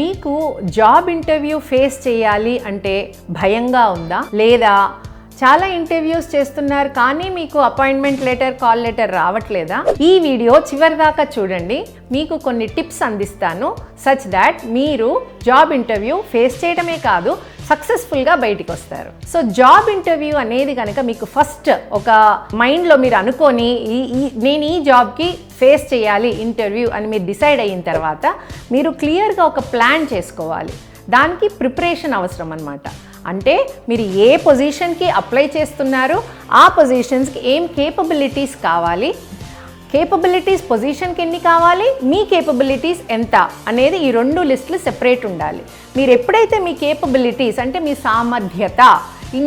మీకు job interview face చేయాలి అంటే భయంగా ఉందా, లేదా చాలా ఇంటర్వ్యూస్ చేస్తున్నారు కానీ మీకు అపాయింట్మెంట్ లెటర్, కాల్ లెటర్ రావట్లేదా? ఈ వీడియో చివరి దాకా చూడండి. మీకు కొన్ని టిప్స్ అందిస్తాను సచ్ దాట్ మీరు జాబ్ ఇంటర్వ్యూ ఫేస్ చేయడమే కాదు, సక్సెస్ఫుల్గా బయటికి వస్తారు. సో జాబ్ ఇంటర్వ్యూ అనేది కనుక మీకు ఫస్ట్ ఒక మైండ్లో మీరు అనుకొని నేను ఈ జాబ్కి ఫేస్ చేయాలి ఇంటర్వ్యూ అని మీరు డిసైడ్ అయిన తర్వాత మీరు క్లియర్గా ఒక ప్లాన్ చేసుకోవాలి. దానికి ప్రిపరేషన్ అవసరం అన్నమాట. అంటే మీరు ఏ పొజిషన్కి అప్లై చేస్తున్నారు, ఆ పొజిషన్స్కి ఏం కేపబిలిటీస్ కావాలి, కేపబిలిటీస్ పొజిషన్కి ఎన్ని కావాలి, మీ కేపబిలిటీస్ ఎంత అనేది ఈ రెండు లిస్టులు సెపరేట్ ఉండాలి. మీరు ఎప్పుడైతే మీ కేపబిలిటీస్ అంటే మీ సామర్థ్యత,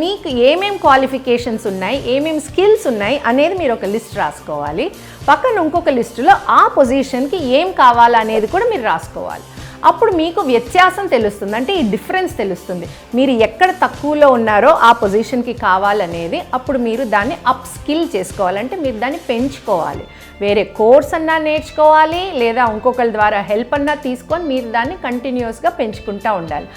మీకు ఏమేం క్వాలిఫికేషన్స్ ఉన్నాయి, ఏమేం స్కిల్స్ ఉన్నాయి అనేది మీరు ఒక లిస్ట్ రాసుకోవాలి. పక్కన ఇంకొక లిస్టులో ఆ పొజిషన్కి ఏం కావాలనేది కూడా మీరు రాసుకోవాలి. అప్పుడు మీకు వ్యత్యాసం తెలుస్తుంది, అంటే ఈ డిఫరెన్స్ తెలుస్తుంది. మీరు ఎక్కడ తక్కువలో ఉన్నారో ఆ పొజిషన్కి కావాలనేది. అప్పుడు మీరు దాన్ని అప్ స్కిల్ చేసుకోవాలంటే మీరు దాన్ని పెంచుకోవాలి. వేరే కోర్స్ అన్నా నేర్చుకోవాలి, లేదా ఇంకొకరి ద్వారా హెల్ప్ అన్నా తీసుకొని మీరు దాన్ని కంటిన్యూస్గా పెంచుకుంటూ ఉండాలి.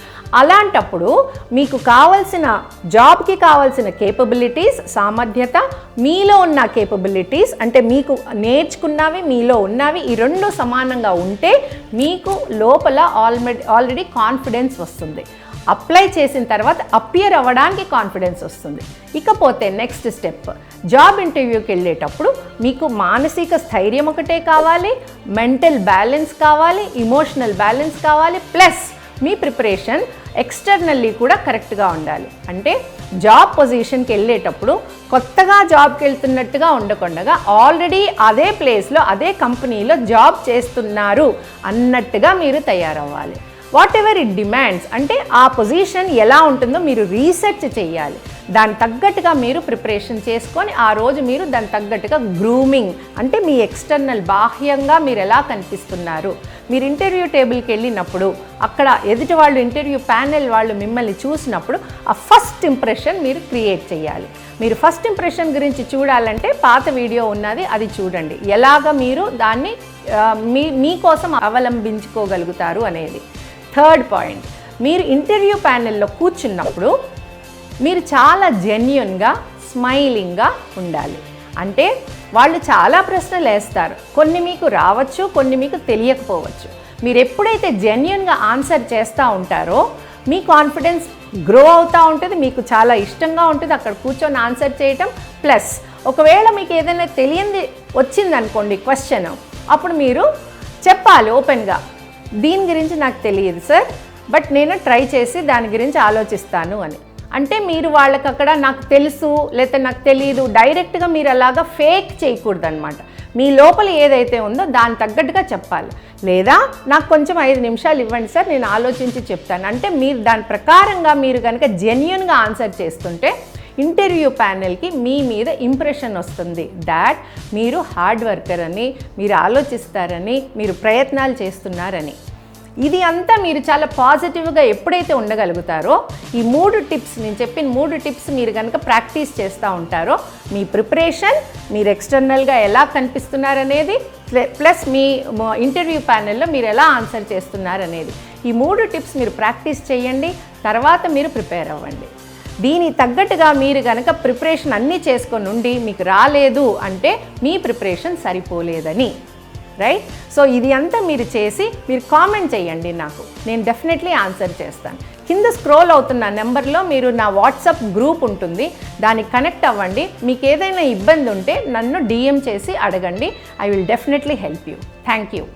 అలాంటప్పుడు మీకు కావాల్సిన జాబ్కి కావాల్సిన కేపబిలిటీస్, సామర్థ్యత, మీలో ఉన్న కేపబిలిటీస్ అంటే మీకు నేర్చుకున్నవి, మీలో ఉన్నవి ఈ రెండు సమానంగా ఉంటే మీకు లోపల ఆల్రెడీ కాన్ఫిడెన్స్ వస్తుంది. అప్లై చేసిన తర్వాత అపియర్ అవ్వడానికి కాన్ఫిడెన్స్ వస్తుంది. ఇకపోతే నెక్స్ట్ స్టెప్, జాబ్ ఇంటర్వ్యూకి వెళ్ళేటప్పుడు మీకు మానసిక స్థైర్యం ఒకటే కావాలి, మెంటల్ బ్యాలెన్స్ కావాలి, ఇమోషనల్ బ్యాలెన్స్ కావాలి, ప్లస్ మీ ప్రిపరేషన్ ఎక్స్టర్నల్లీ కూడా కరెక్ట్గా ఉండాలి. అంటే జాబ్ పొజిషన్కి వెళ్ళేటప్పుడు కొత్తగా జాబ్కి వెళ్తున్నట్టుగా ఉండకుండా ఆల్రెడీ అదే ప్లేస్లో, అదే కంపెనీలో జాబ్ చేస్తున్నారు అన్నట్టుగా మీరు తయారవ్వాలి. వాట్ ఎవర్ ఇట్ డిమాండ్స్, అంటే ఆ పొజిషన్ ఎలా ఉంటుందో మీరు రీసెర్చ్ చేయాలి. దానికి తగ్గట్టుగా మీరు ప్రిపరేషన్ చేసుకొని ఆ రోజు మీరు దానికి తగ్గట్టుగా గ్రూమింగ్ అంటే మీ ఎక్స్టర్నల్ బాహ్యంగా మీరు ఎలా కనిపిస్తున్నారు. మీరు ఇంటర్వ్యూ టేబుల్కి వెళ్ళినప్పుడు అక్కడ ఎదుటి వాళ్ళు, ఇంటర్వ్యూ ప్యానెల్ వాళ్ళు మిమ్మల్ని చూసినప్పుడు ఆ ఫస్ట్ ఇంప్రెషన్ మీరు క్రియేట్ చేయాలి. మీరు ఫస్ట్ ఇంప్రెషన్ గురించి చూడాలంటే పాత వీడియో ఉన్నది, అది చూడండి. ఎలాగ మీరు దాన్ని మీకోసం అవలంబించుకోగలుగుతారు అనేది. థర్డ్ పాయింట్, మీరు ఇంటర్వ్యూ ప్యానెల్లో కూర్చున్నప్పుడు మీరు చాలా జెన్యూన్గా, స్మైలింగ్గా ఉండాలి. అంటే వాళ్ళు చాలా ప్రశ్నలు వేస్తారు, కొన్ని మీకు రావచ్చు, కొన్ని మీకు తెలియకపోవచ్చు. మీరు ఎప్పుడైతే జెన్యూన్గా ఆన్సర్ చేస్తూ ఉంటారో మీ కాన్ఫిడెన్స్ గ్రో అవుతూ ఉంటుంది, మీకు చాలా ఇష్టంగా ఉంటుంది అక్కడ కూర్చొని ఆన్సర్ చేయటం. ప్లస్ ఒకవేళ మీకు ఏదైనా తెలియంది వచ్చిందనుకోండి క్వశ్చన్, అప్పుడు మీరు చెప్పాలి ఓపెన్గా, దీని గురించి నాకు తెలియదు సార్, బట్ నేను ట్రై చేసి దాని గురించి ఆలోచిస్తాను అని. అంటే మీరు వాళ్ళకి అక్కడ నాకు తెలుసు లేకపోతే నాకు తెలియదు డైరెక్ట్గా మీరు అలాగా ఫేక్ చేయకూడదు అనమాట. మీ లోపల ఏదైతే ఉందో దాని తగ్గట్టుగా చెప్పాలి. లేదా నాకు కొంచెం 5 నిమిషాలు ఇవ్వండి సార్, నేను ఆలోచించి చెప్తాను అంటే మీరు దాని ప్రకారంగా మీరు కనుక జెన్యూన్గా ఆన్సర్ చేస్తుంటే ఇంటర్వ్యూ ప్యానెల్కి మీ మీద ఇంప్రెషన్ వస్తుంది దాట్ మీరు హార్డ్ వర్కర్ అని, మీరు ఆలోచిస్తారని, మీరు ప్రయత్నాలు చేస్తున్నారని. ఇది అంతా మీరు చాలా పాజిటివ్గా ఎప్పుడైతే ఉండగలుగుతారో ఈ 3 టిప్స్, నేను చెప్పిన 3 టిప్స్ మీరు కనుక ప్రాక్టీస్ చేస్తూ ఉంటారో మీ ప్రిపరేషన్, మీరు ఎక్స్టర్నల్గా ఎలా కనిపిస్తున్నారనేది, ప్లస్ మీ ఇంటర్వ్యూ ప్యానెల్లో మీరు ఎలా ఆన్సర్ చేస్తున్నారనేది, ఈ 3 టిప్స్ మీరు ప్రాక్టీస్ చేయండి. తర్వాత మీరు ప్రిపేర్ అవ్వండి. దీనికి తగ్గట్టుగా మీరు కనుక ప్రిపరేషన్ అన్నీ చేసుకొని ఉండి మీకు రాలేదు అంటే మీ ప్రిపరేషన్ సరిపోలేదని, రైట్? సో ఇది అంతా మీరు చేసి మీరు కామెంట్ చేయండి నాకు, నేను డెఫినెట్లీ ఆన్సర్ చేస్తాను. కింద స్క్రోల్ అవుతున్న నెంబర్లో మీరు నా వాట్సాప్ గ్రూప్ ఉంటుంది, దానికి కనెక్ట్ అవ్వండి. మీకు ఏదైనా ఇబ్బంది ఉంటే నన్ను DM చేసి అడగండి. I will definitely help you. Thank you.